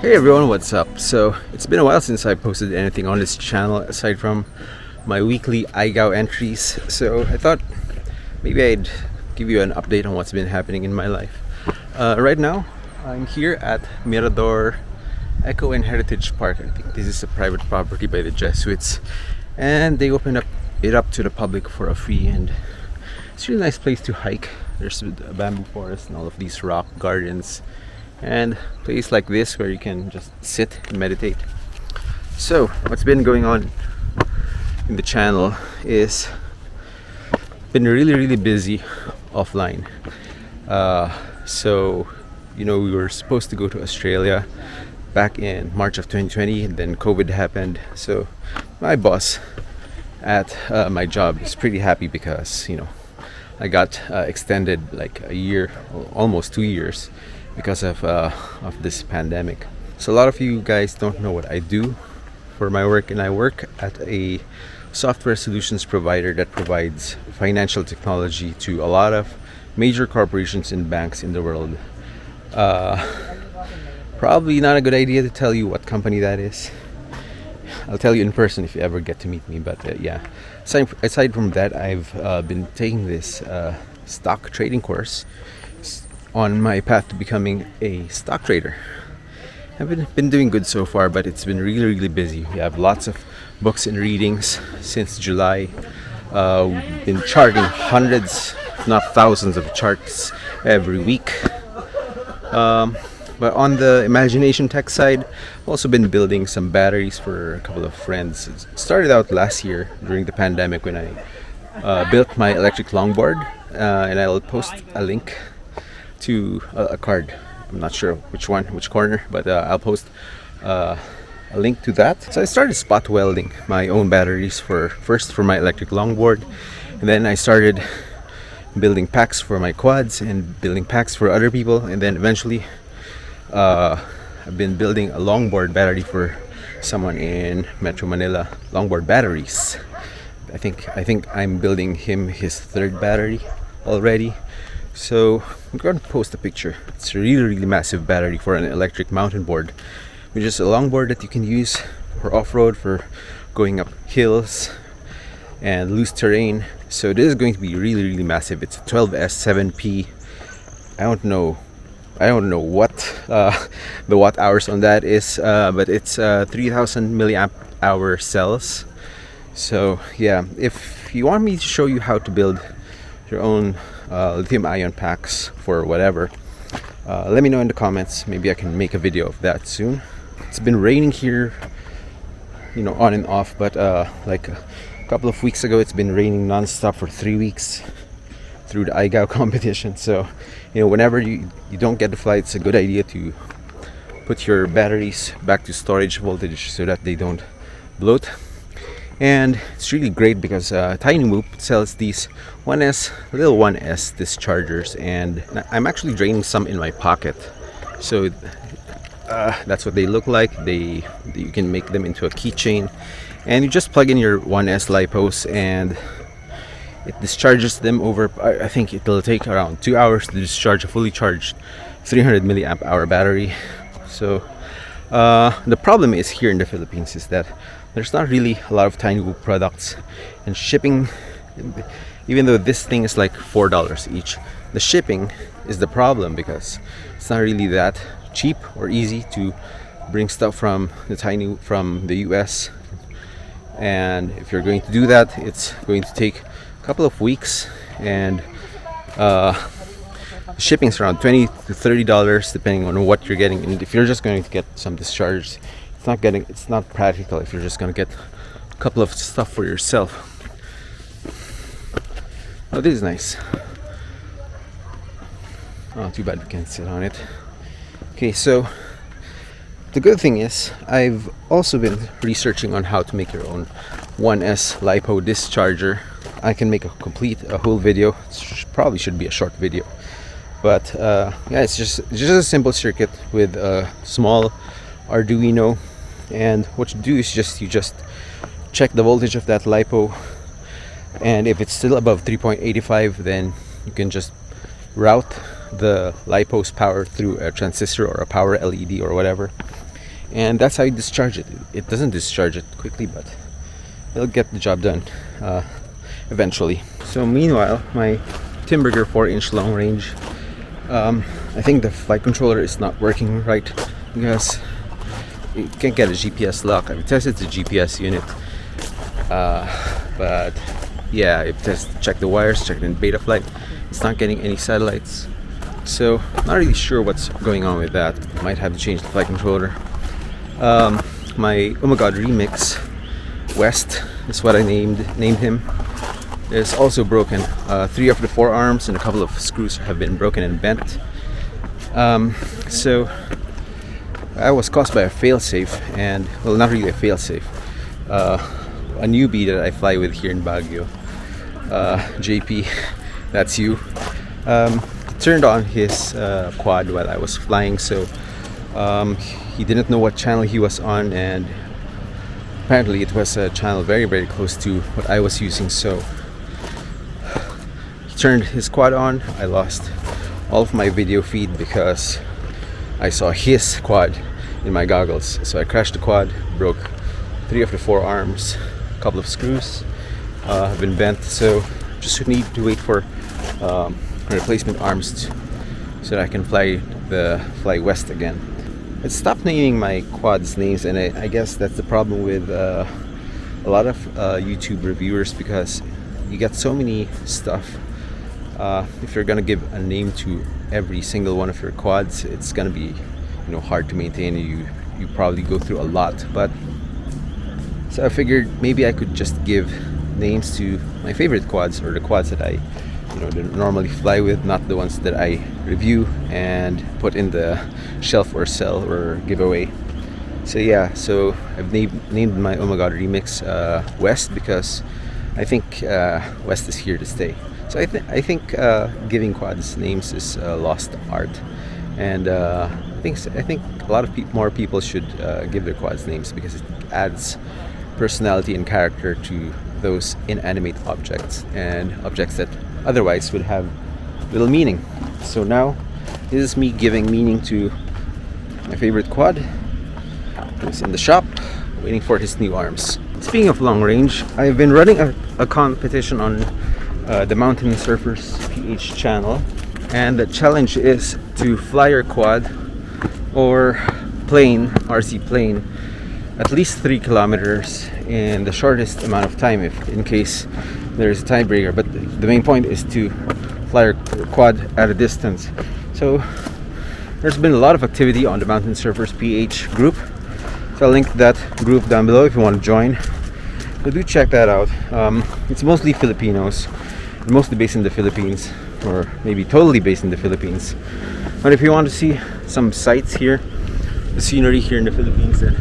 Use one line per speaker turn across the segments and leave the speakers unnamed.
Hey everyone, what's up? So it's been a while since I posted anything on this channel aside from my weekly IGOW entries, so I thought maybe I'd give you an update on what's been happening in my life. Right now I'm here at Mirador Eco and Heritage Park. I think this is a private property by the Jesuits, and they opened it up to the public for a fee, and it's a really nice place to hike. There's a bamboo forest and all of these rock gardens and a place like this where you can just sit and meditate. So what's been going on in the channel is been really busy offline. So you know, we were supposed to go to Australia back in March of 2020, and then COVID happened. So my boss at my job is pretty happy because, you know, I got extended like a year, almost 2 years, because of this pandemic. So a lot of you guys don't know what I do for my work, and I work at a software solutions provider that provides financial technology to a lot of major corporations and banks in the world. Probably not a good idea to tell you what company that is. I'll tell you in person if you ever get to meet me, but yeah. Aside from that, I've been taking this stock trading course on my path to becoming a stock trader. I've been doing good so far, but it's been really busy. We have lots of books and readings since July. We've been charting hundreds, if not thousands, of charts every week. But on the imagination tech side, I've also been building some batteries for a couple of friends. It started out last year during the pandemic when I built my electric longboard, and I'll post a link to a card. I'm not sure which corner, but I'll post a link to that. So I started spot welding my own batteries first for my electric longboard, and then I started building packs for my quads and building packs for other people, and then eventually I've been building a longboard battery for someone in Metro Manila, Longboard Batteries. I think I'm building him his third battery already. So I'm going to post a picture. It's a really massive battery for an electric mountain board, which is a longboard that you can use for off-road, for going up hills and loose terrain. So this is going to be really massive. It's a 12S7P. I don't know what the watt hours on that is, but it's 3000 milliamp hour cells. So yeah, if you want me to show you how to build your own lithium ion packs for whatever, let me know in the comments. Maybe I can make a video of that soon. It's been raining here, you know, on and off, but like a couple of weeks ago it's been raining non-stop for 3 weeks through the IGOW competition. So, you know, whenever you don't get the flight, it's a good idea to put your batteries back to storage voltage so that they don't bloat. And it's really great because Tiny Moop sells these little 1S dischargers, and I'm actually draining some in my pocket. So that's what they look like. You can make them into a keychain, and you just plug in your 1S lipos and it discharges them over, I think it'll take around 2 hours to discharge a fully charged 300 milliamp hour battery. So the problem is here in the Philippines is that there's not really a lot of Tiny Moop products, and shipping, even though this thing is like $4 each, the shipping is the problem because it's not really that cheap or easy to bring stuff from the US. And if you're going to do that, it's going to take couple of weeks, and shipping's around $20 to $30 depending on what you're getting. And if you're just going to get some discharges, it's not practical if you're just going to get a couple of stuff for yourself. Oh, this is nice. Oh, too bad we can't sit on it. Okay, so the good thing is I've also been researching on how to make your own 1S lipo discharger. I can make a whole video. Probably should be a short video, but yeah, it's just a simple circuit with a small Arduino, and what you do is you just check the voltage of that lipo, and if it's still above 3.85, then you can just route the lipo's power through a transistor or a power LED or whatever, and that's how you discharge it. It doesn't discharge it quickly, but it'll get the job done eventually. So meanwhile, my Timberger 4-inch long range, I think the flight controller is not working right because you can't get a GPS lock. I've tested the GPS unit, but yeah, I've checked the wires, checked in Betaflight. It's not getting any satellites, so not really sure what's going on with that. Might have to change the flight controller. My Ummagawd Remix West is what I named him. Is also broken. 3 of the 4 arms and a couple of screws have been broken and bent. So I was caused by a failsafe, and well, not really a failsafe. A newbie that I fly with here in Baguio, JP, that's you. Turned on his quad while I was flying, so he didn't know what channel he was on, and apparently it was a channel very, very close to what I was using. So he turned his quad on. I lost all of my video feed because I saw his quad in my goggles. So I crashed the quad, broke 3 of the 4 arms, a couple of screws have been bent, so just need to wait for replacement arms so that I can fly west again. I stopped naming my quads names, and I guess that's the problem with a lot of YouTube reviewers, because you get so many stuff. If you're gonna give a name to every single one of your quads, it's gonna be hard to maintain. You probably go through a lot, but so I figured maybe I could just give names to my favorite quads, or the quads that I normally fly with, not the ones that I review and put in the shelf or sell or give away. So yeah, so I've named my Ummagawd Remix West, because I think West is here to stay. So I think giving quads names is a lost art, and I think a lot of more people should give their quads names, because it adds personality and character to those inanimate objects, and objects that otherwise would have little meaning. So now this is me giving meaning to my favorite quad. It's in the shop waiting for his new arms. Speaking of long range, I've been running a competition on the Mountain Surfers PH channel, and the challenge is to fly your quad or RC plane at least 3 kilometers in the shortest amount of time, if in case there's a tiebreaker. But the main point is to fly your quad at a distance. So there's been a lot of activity on the Mountain Surfers PH group, so I'll link that group down below if you want to join. So do check that out. It's mostly Filipinos, mostly based in the Philippines, or maybe totally based in the Philippines. But if you want to see some sights here, the scenery here in the Philippines, then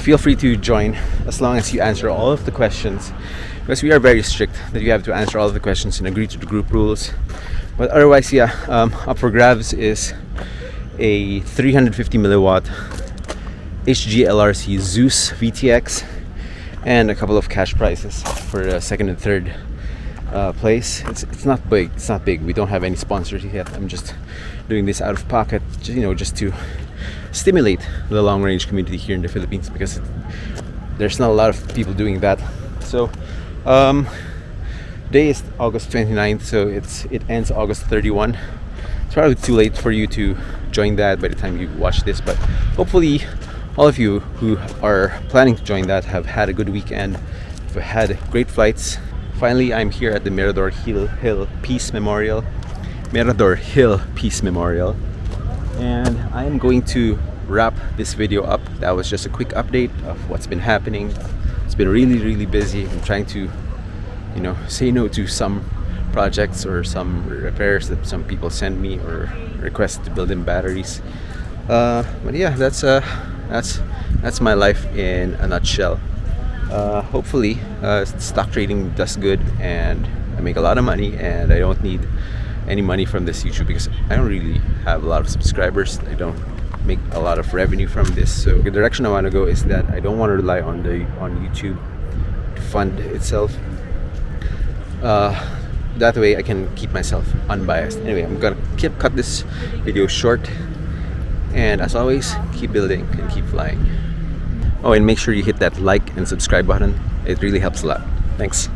feel free to join, as long as you answer all of the questions, because we are very strict that you have to answer all of the questions and agree to the group rules. But otherwise, yeah, up for grabs is a 350 milliwatt HG LRC Zeus VTX and a couple of cash prizes for the second and third place. It's not big. It's not big. We don't have any sponsors yet. I'm just doing this out of pocket, just to stimulate the long range community here in the Philippines, because there's not a lot of people doing that. So day is August 29th, so it ends August 31. It's probably too late for you to join that by the time you watch this, but hopefully all of you who are planning to join that have had a good weekend, have had great flights. Finally, I'm here at the Mirador Hill Peace Memorial, and I'm going to wrap this video up. That was just a quick update of what's been happening. It's been really, really busy. I'm trying to, say no to some projects or some repairs that some people send me or request to build in batteries. But yeah, that's my life in a nutshell. Hopefully, stock trading does good and I make a lot of money, and I don't need any money from this YouTube, because I don't really have a lot of subscribers. I don't make a lot of revenue from this. So the direction I want to go is that I don't want to rely on YouTube to fund itself. That way I can keep myself unbiased. Anyway, I'm gonna cut this video short. And as always, keep building and keep flying. Oh, and make sure you hit that like and subscribe button. It really helps a lot. Thanks.